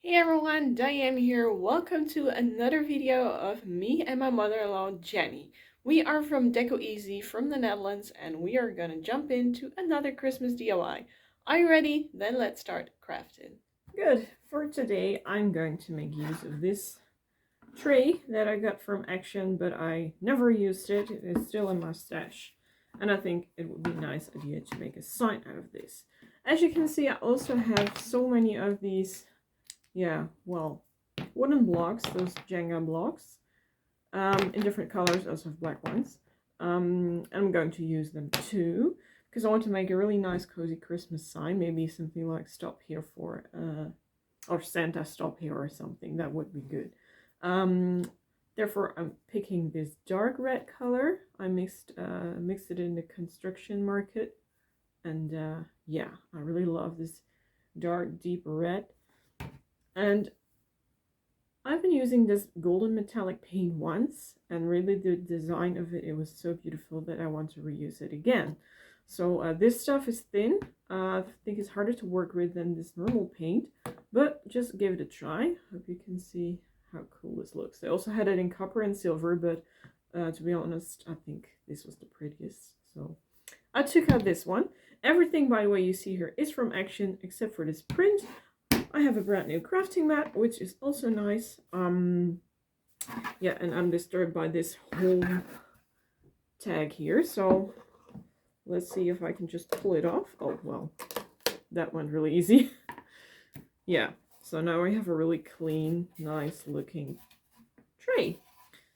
Hey everyone, Diane here. Welcome to another video of me and my mother-in-law Jenny. We are from Decoeasy from the Netherlands and we are gonna jump into another Christmas DIY. Are you ready? Then let's start crafting. Good. For today I'm going to make use of this tray that I got from Action, but I never used it. It is still in my stash. And I think it would be a nice idea to make a sign out of this. As you can see, I also have so many of these wooden blocks, those Jenga blocks, in different colors. I also have black ones. And I'm going to use them too, because I want to make a really nice cozy Christmas sign. Maybe something like stop here for, or Santa stop here or something. That would be good. Therefore, I'm picking this dark red color. I mixed it in the construction market. And yeah, I really love this dark, deep red. And I've been using this golden metallic paint once, and really the design of it was so beautiful that I want to reuse it again. So this stuff is thin. I think it's harder to work with than this normal paint, but just give it a try. Hope you can see how cool this looks. They also had it in copper and silver, but to be honest, I think this was the prettiest. So I took out this one. Everything, by the way, you see here is from Action, except for this print. I have a brand new crafting mat, which is also nice. Yeah, and I'm disturbed by this home tag here, so let's see if I can just pull it off. Oh, well, that went really easy. Yeah, so now we have a really clean, nice looking tray.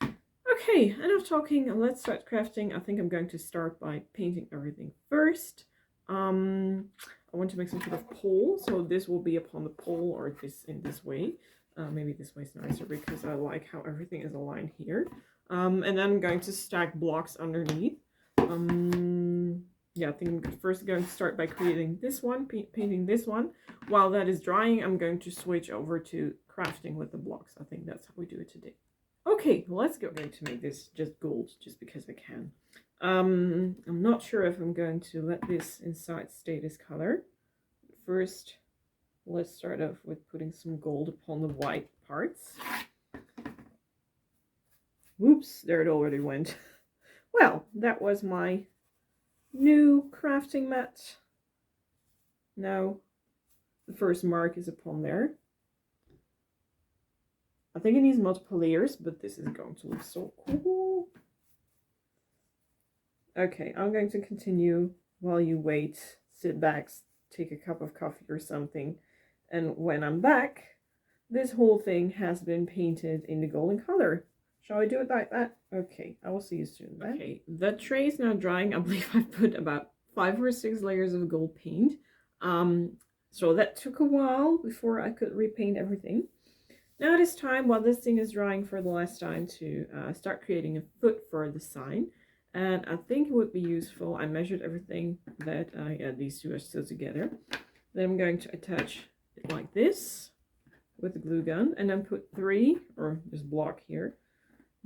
Okay, enough talking, let's start crafting. I think I'm going to start by painting everything first. I want to make some sort of pole, so this will be upon the pole, or this in this way. Maybe this way is nicer because I like how everything is aligned here. And then I'm going to stack blocks underneath. Yeah, I think I'm first going to start by creating this one, painting this one. While that is drying, I'm going to switch over to crafting with the blocks. I think that's how we do it today. Okay, let's go. I'm going to make this just gold, just because I can. I'm not sure if I'm going to let this inside stay this color. First, let's start off with putting some gold upon the white parts. Whoops, there it already went. Well, that was my new crafting mat. Now, the first mark is upon there. I think it needs multiple layers, but this is going to look so cool. Okay, I'm going to continue while you wait. Sit back, take a cup of coffee or something. And when I'm back, this whole thing has been painted in the golden color. Shall I do it like that? Okay, I will see you soon. Then. Okay, the tray is now drying. I believe I put about 5 or 6 layers of gold paint. So that took a while before I could repaint everything. Now it is time, while this thing is drying for the last time, to start creating a foot for the sign. And I think it would be useful. I measured everything that these two are still together. Then I'm going to attach it like this with the glue gun, and then put 3, or this block here,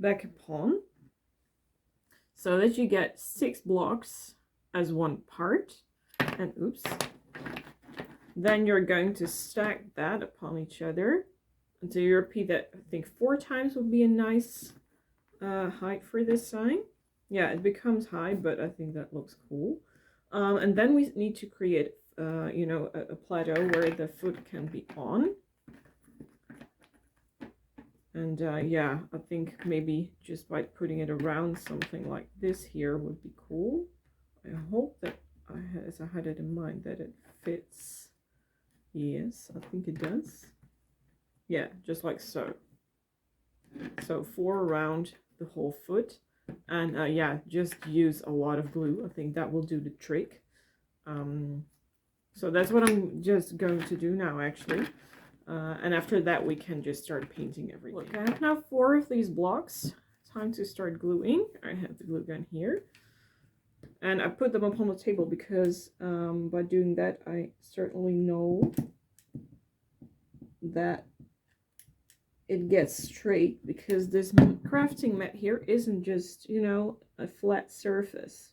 back upon, so that you get 6 blocks as one part. And oops. Then you're going to stack that upon each other until you repeat that. I think 4 times would be a nice height for this sign. Yeah, it becomes high, but I think that looks cool. And then we need to create, you know, a plateau where the foot can be on. And yeah, I think maybe just by putting it around something like this here would be cool. I hope that as I had it in mind, that it fits. Yes, I think it does. Yeah, just like so. So 4 around the whole foot. And yeah, just use a lot of glue. I think that will do the trick. So that's what I'm just going to do now, actually. And after that, we can just start painting everything. Look, I have now 4 of these blocks. Time to start gluing. I have the glue gun here. And I put them upon the table because by doing that, I certainly know that it gets straight, because this crafting mat here isn't just, you know, a flat surface,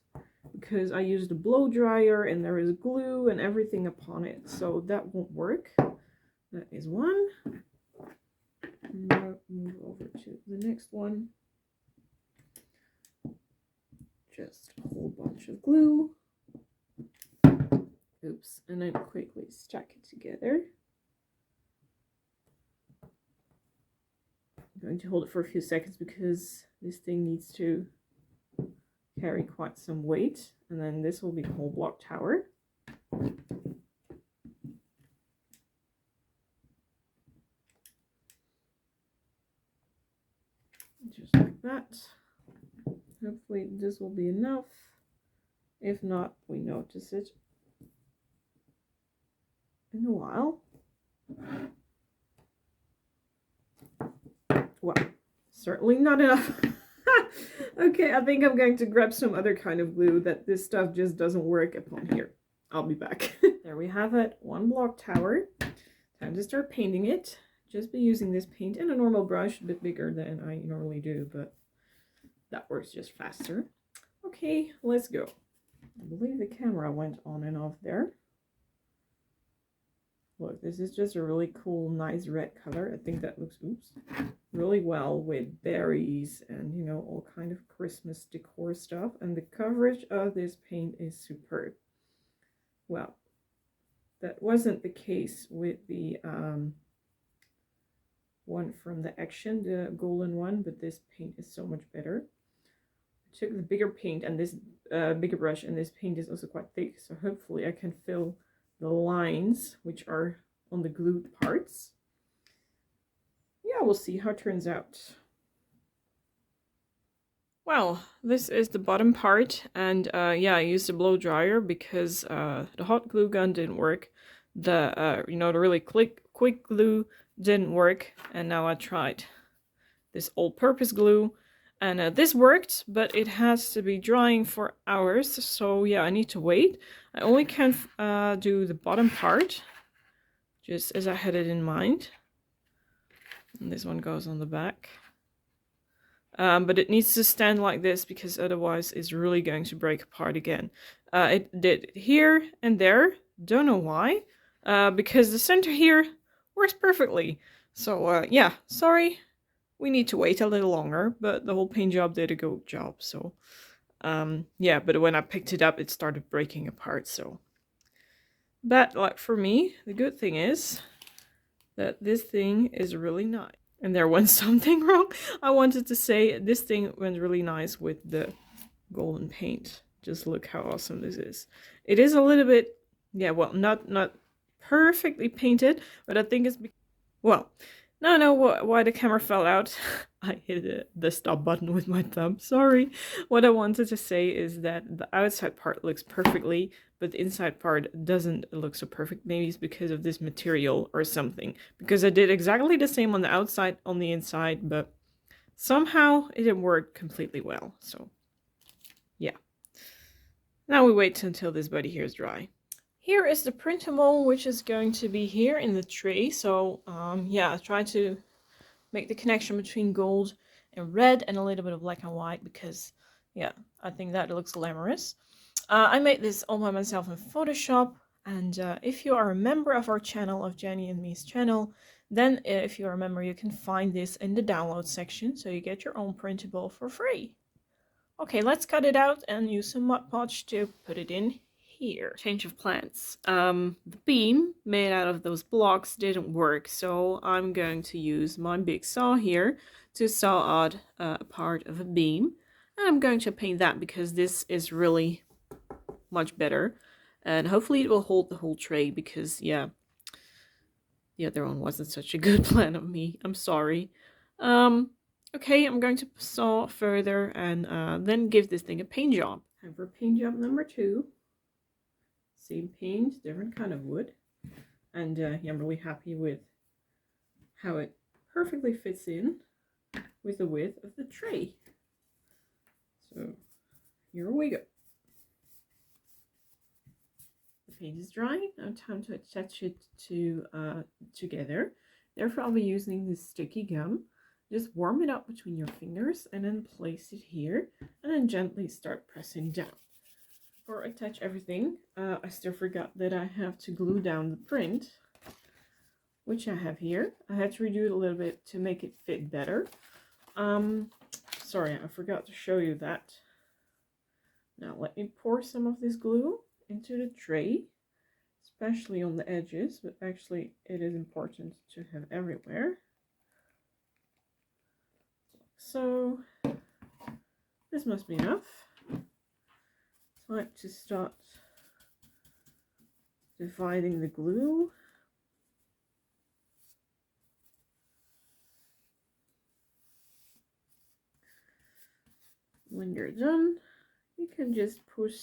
because I used a blow dryer and there is glue and everything upon it, so that won't work. That is one. Now move over to the next one. Just a whole bunch of glue. Oops, and then quickly stack it together. I'm going to hold it for a few seconds because this thing needs to carry quite some weight, and then this will be the whole block tower. Just like that. Hopefully this will be enough. If not, we notice it in a while. Well, certainly not enough. Okay, I think I'm going to grab some other kind of glue that this stuff just doesn't work upon here. I'll be back. There we have it, one block tower. Time to start painting it. Just be using this paint and a normal brush, a bit bigger than I normally do, but that works just faster. Okay, let's go. I believe the camera went on and off there. Look, this is just a really cool, nice red color. I think that looks, oops, really well with berries and, you know, all kind of Christmas decor stuff. And the coverage of this paint is superb. Well, that wasn't the case with the one from the Action, the golden one, but this paint is so much better. I took the bigger paint and this bigger brush, and this paint is also quite thick, so hopefully I can fill the lines which are on the glued parts. Yeah, we'll see how it turns out. Well, this is the bottom part, and yeah, I used a blow dryer because the hot glue gun didn't work. The you know, the really quick glue didn't work, and now I tried this all-purpose glue, and this worked, but it has to be drying for hours, so yeah, I need to wait. I only can do the bottom part, just as I had it in mind. And this one goes on the back. But it needs to stand like this because otherwise it's really going to break apart again. It did here and there, don't know why, because the center here works perfectly. So yeah, sorry, we need to wait a little longer, but the whole paint job did a good job. So yeah, but when I picked it up, it started breaking apart. So bad luck for me. The good thing is that this thing is really nice. And there went something wrong. I wanted to say this thing went really nice with the golden paint. Just look how awesome this is. It is a little bit, yeah, well, not perfectly painted, but I think it's, well, now I know why the camera fell out. I hit the stop button with my thumb, sorry. What I wanted to say is that the outside part looks perfectly, but the inside part doesn't look so perfect. Maybe it's because of this material or something. Because I did exactly the same on the outside, on the inside, but somehow it didn't work completely well. So, yeah. Now we wait until this buddy here is dry. Here is the printable, which is going to be here in the tray. So, yeah, I tried to make the connection between gold and red and a little bit of black and white because, yeah, I think that looks glamorous. I made this all by myself in Photoshop, and if you are a member of our channel, of Jenny and me's channel, then if you are a member, you can find this in the download section, so you get your own printable for free. Okay, let's cut it out and use some Mod Podge to put it in here. Change of plans. The beam made out of those blocks didn't work, so I'm going to use my big saw here to saw out a part of a beam, and I'm going to paint that because this is really much better, and hopefully it will hold the whole tray because, yeah, the other one wasn't such a good plan of me. I'm sorry. Okay, I'm going to saw further and then give this thing a paint job. Time for paint job number 2. Same paint, different kind of wood. And yeah, I'm really happy with how it perfectly fits in with the width of the tray. So here we go. The paint is drying. Now time to attach it to together. Therefore, I'll be using this sticky gum. Just warm it up between your fingers and then place it here and then gently start pressing down. Before I attach everything, I still forgot that I have to glue down the print. which I have here. I had to redo it a little bit to make it fit better. Sorry, I forgot to show you that. Now let me pour some of this glue into the tray, especially on the edges, but actually it is important to have everywhere. So this must be enough. Time to start dividing the glue. When you're done, you can just push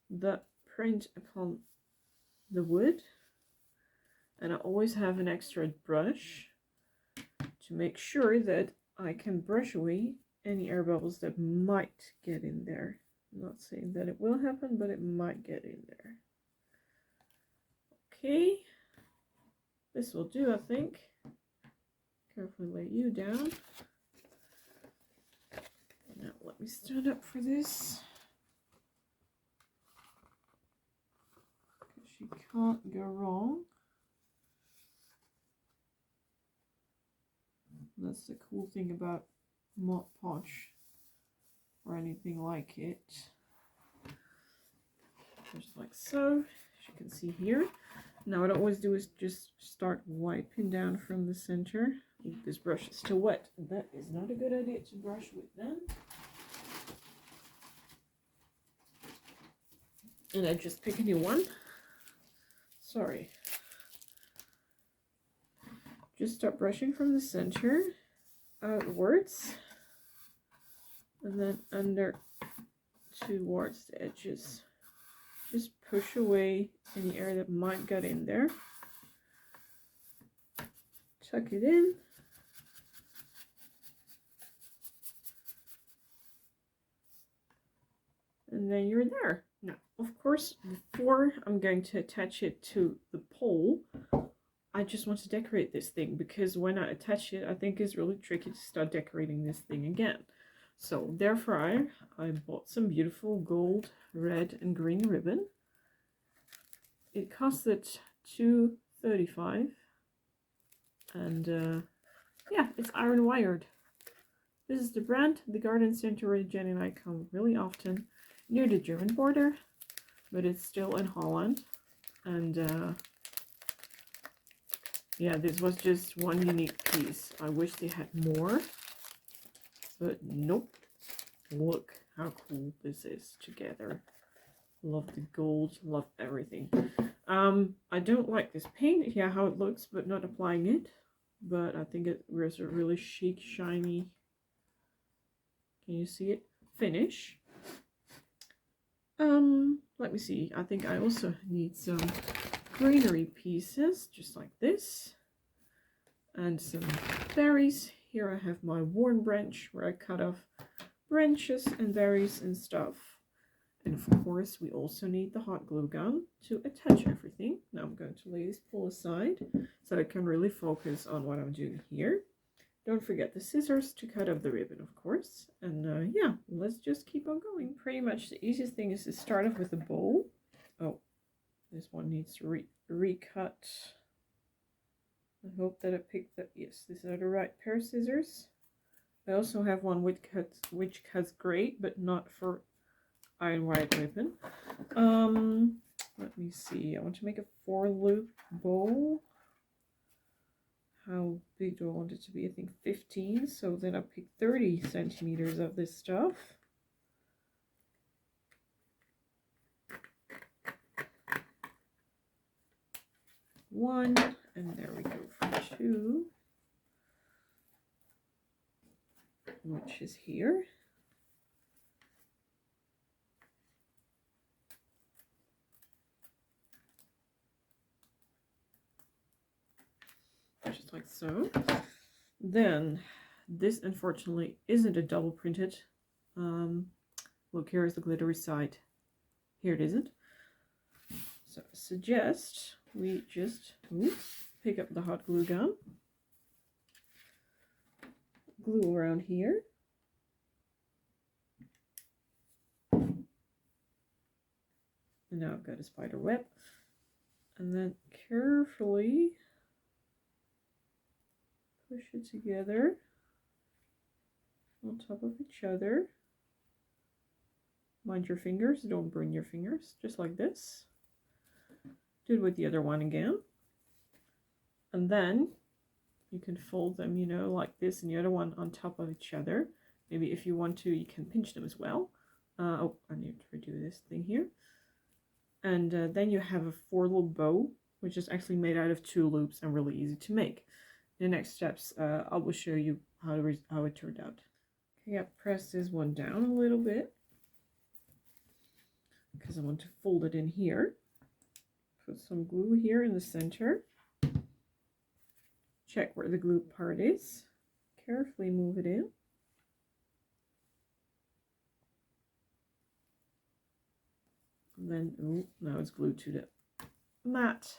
the print upon the wood, and I always have an extra brush to make sure that I can brush away any air bubbles that might get in there. I'm not saying that it will happen, but it might get in there. Okay, this will do, I think. Carefully lay you down. Now let me stand up for this, because you can't go wrong. That's the cool thing about Mod Podge or anything like it. Just like so, as you can see here. Now what I always do is just start wiping down from the center. Ooh, this brush is still wet. That is not a good idea to brush with then. And I just pick a new one. Sorry. Just start brushing from the center outwards, and then under towards the edges. Just push away any air that might get in there. Tuck it in. And then you're there. Now, of course, before I'm going to attach it to the pole, I just want to decorate this thing, because when I attach it, I think it's really tricky to start decorating this thing again. So therefore, I bought some beautiful gold, red, and green ribbon. It costed $2.35, and yeah, it's iron wired. This is the brand, the garden center where Jenny and I come really often, near the German border, but it's still in Holland. And yeah, this was just one unique piece. I wish they had more, but nope. Look how cool this is together. Love the gold, love everything. I don't like this paint, yeah, how it looks, but not applying it. But I think it was a really chic, shiny, can you see it, finish. Let me see. I think I also need some greenery pieces, just like this, and some berries. Here I have my worn branch where I cut off branches and berries and stuff. And of course we also need the hot glue gun to attach everything. Now I'm going to lay this pole aside so I can really focus on what I'm doing here. Don't forget the scissors to cut off the ribbon, of course. And yeah, let's just keep on going. Pretty much the easiest thing is to start off with a bowl. Oh, this one needs to recut. I hope that I picked that. Yes, these are the right pair of scissors. I also have one which cuts great, but not for iron wide ribbon. Let me see. I want to make a 4-loop bowl. How big do I want it to be? I think 15. So then I pick 30 centimeters of this stuff. One, and there we go for 2, which is here. Just like so. Then this unfortunately isn't a double printed. Look, here is the glittery side. Here it isn't. So I suggest we just pick up the hot glue gun, glue around here, and now I've got a spider web. And then carefully push it together on top of each other. Mind your fingers, don't burn your fingers, just like this. Do it with the other one again. And then you can fold them, you know, like this, and the other one on top of each other. Maybe if you want to, you can pinch them as well. Oh, I need to redo this thing here. And then you have a 4-loop bow, which is actually made out of 2 loops and really easy to make. In the next steps, I will show you how it turned out. Okay, I press this one down a little bit because I want to fold it in here. Put some glue here in the center. Check where the glue part is. Carefully move it in. And then, oh, now it's glued to the mat.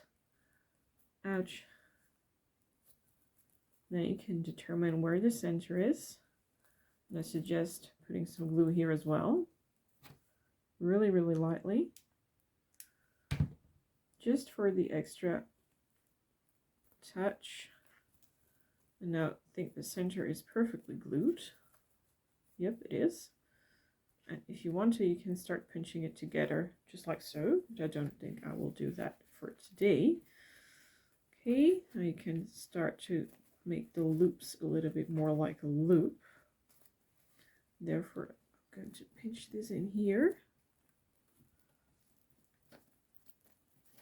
Ouch. Then you can determine where the center is. And I suggest putting some glue here as well. Really, really lightly. Just for the extra touch. And now I think the center is perfectly glued. Yep, it is. And if you want to, you can start pinching it together, just like so. But I don't think I will do that for today. Okay, now you can start to make the loops a little bit more like a loop. Therefore, I'm going to pinch this in here.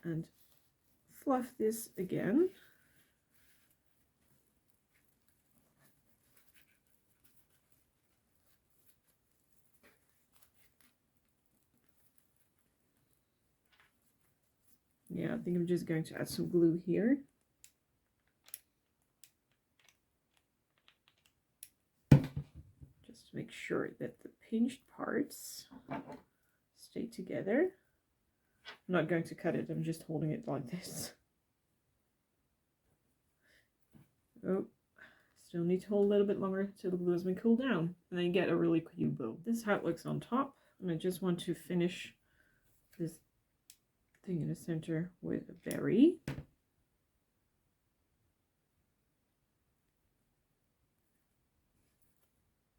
And fluff this again. Yeah, I think I'm just going to add some glue here. Just to make sure that the pinched parts stay together. I'm not going to cut it, I'm just holding it like this. Oh, still need to hold a little bit longer until the glue has been cooled down. And then you get a really cute bow. This is how it looks on top. And I just want to finish this thing in the center with a berry.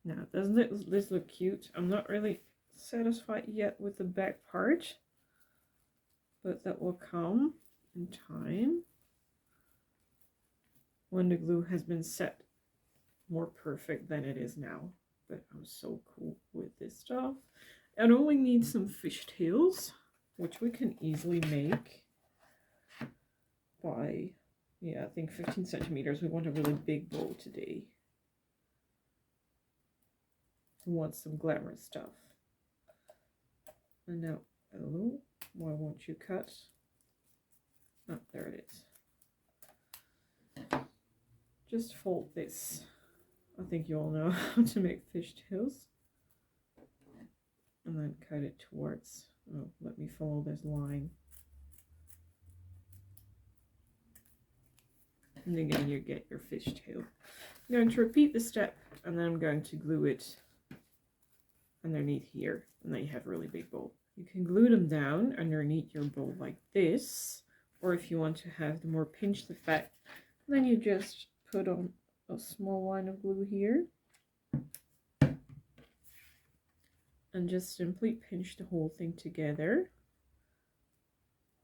Now, doesn't this look cute? I'm not really satisfied yet with the back part, but that will come in time when the glue has been set more perfect than it is now. But I'm so cool with this stuff. I only need some fishtails, which we can easily make by, yeah, I think 15 centimeters. We want a really big bowl today. We want some glamorous stuff. And now, oh, why won't you cut? Oh, there it is. Just fold this. I think you all know how to make fishtails. And then cut it towards, oh, let me follow this line. And again, you get your fishtail. I'm going to repeat the step, and then I'm going to glue it underneath here. And then you have a really big bowl. You can glue them down underneath your bowl like this. Or if you want to have the more pinched effect, then you just put on a small line of glue here. And just simply pinch the whole thing together.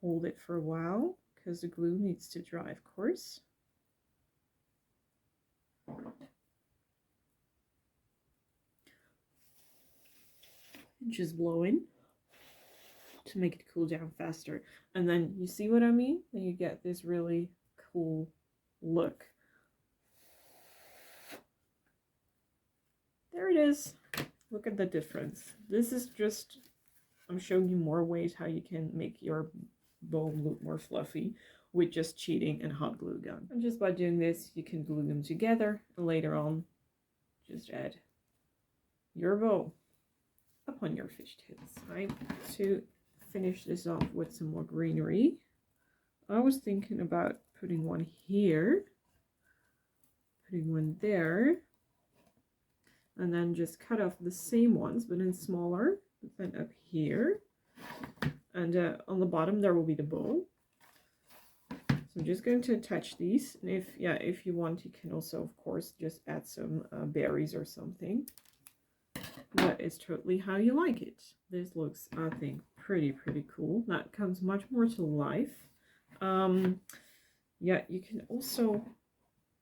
Hold it for a while, because the glue needs to dry, of course. And just blow in to make it cool down faster. And then you see what I mean? Then you get this really cool look. There it is. Look at the difference. This is just, I'm showing you more ways how you can make your bow look more fluffy with just cheating and hot glue gun. And just by doing this, you can glue them together, and later on, just add your bow upon your fishtails. Right? To finish this off with some more greenery, I was thinking about putting one here, putting one there, and then just cut off the same ones, but in smaller, but then up here. And on the bottom, there will be the bowl. I'm just going to attach these, and if you want, you can also, of course, just add some berries or something. But it's totally how you like it. This looks, I think, pretty cool. That comes much more to life. Yeah, you can also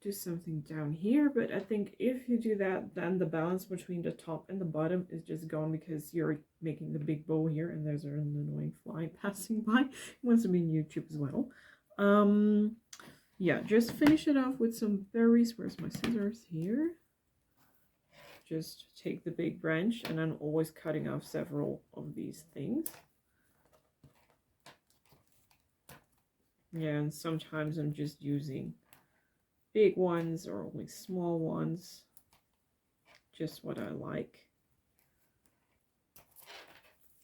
do something down here, but I think if you do that, then the balance between the top and the bottom is just gone, because you're making the big bow here, and there's an annoying fly passing by. It wants to be on YouTube as well. Yeah, just finish it off with some berries. Where's my scissors? Here. Just take the big branch, and I'm always cutting off several of these things. Yeah, and sometimes I'm just using big ones or only small ones. Just what I like.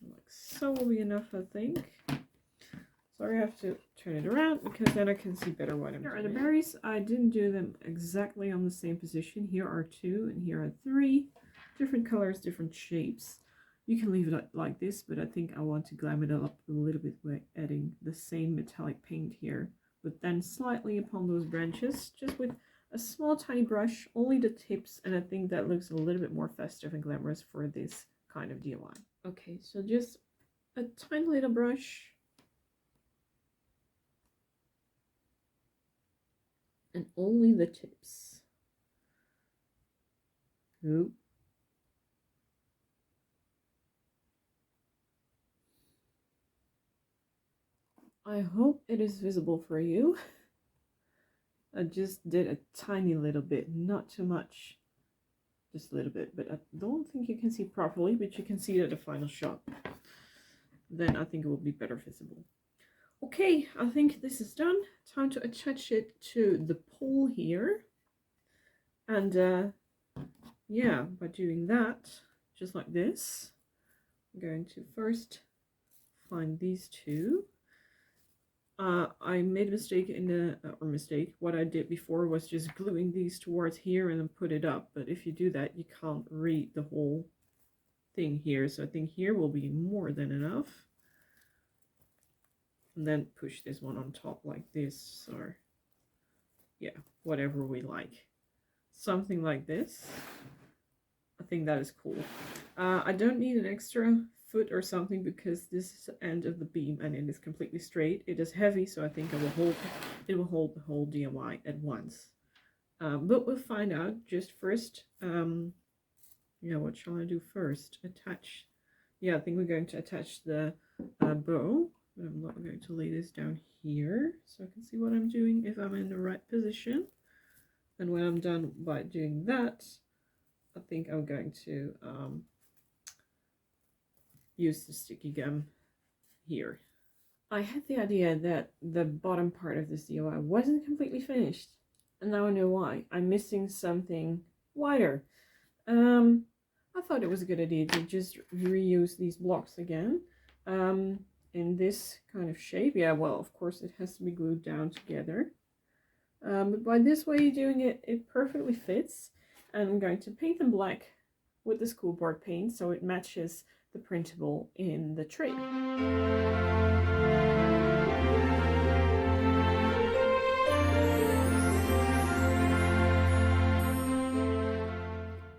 Like so will be enough, I think. So I have to turn it around, because then I can see better what I'm doing. Here are the berries. I didn't do them exactly on the same position. Here are 2 and here are 3. Different colors, different shapes. You can leave it like this, but I think I want to glam it up a little bit by adding the same metallic paint here, but then slightly upon those branches, just with a small tiny brush, only the tips, and I think that looks a little bit more festive and glamorous for this kind of DIY. Okay, so just a tiny little brush. And only the tips. Oop. I hope it is visible for you. I just did a tiny little bit, not too much. Just a little bit, but I don't think you can see properly, but you can see it at the final shot. Then I think it will be better visible. Okay, I think this is done. Time to attach it to the pole here. And yeah, by doing that, just like this, I'm going to first find these 2. I made a mistake in the, what I did before was just gluing these towards here and then put it up. But if you do that, you can't read the whole thing here. So I think here will be more than enough. And then push this one on top like this, or yeah, whatever we like. Something like this. I think that is cool. I don't need an extra foot or something, because this is the end of the beam and it is completely straight. It is heavy, so I think it will hold the whole DIY at once. But we'll find out. Just first, yeah, what shall I do first? Attach. Yeah, I think we're going to attach the bow. But I'm not going to lay this down here, so I can see what I'm doing if I'm in the right position. And when I'm done by doing that, I think I'm going to use the sticky gum here. I had the idea that the bottom part of this DIY wasn't completely finished, and now I know why. I'm missing something wider. I thought it was a good idea to just reuse these blocks again. In this kind of shape. Yeah, well, of course it has to be glued down together. But by this way of doing it, it perfectly fits. And I'm going to paint them black with the school board paint, so it matches the printable in the tray.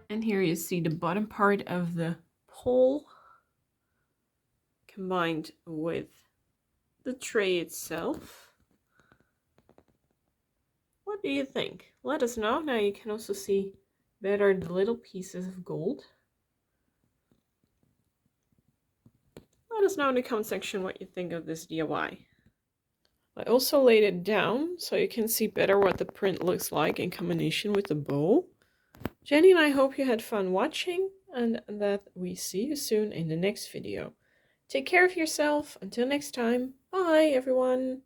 And here you see the bottom part of the pole combined with the tray itself. What do you think? Let us know. Now you can also see better the little pieces of gold. Let us know in the comment section what you think of this DIY. I also laid it down so you can see better what the print looks like in combination with the bow. Jenny and I hope you had fun watching, and that we see you soon in the next video. Take care of yourself. Until next time. Bye, everyone.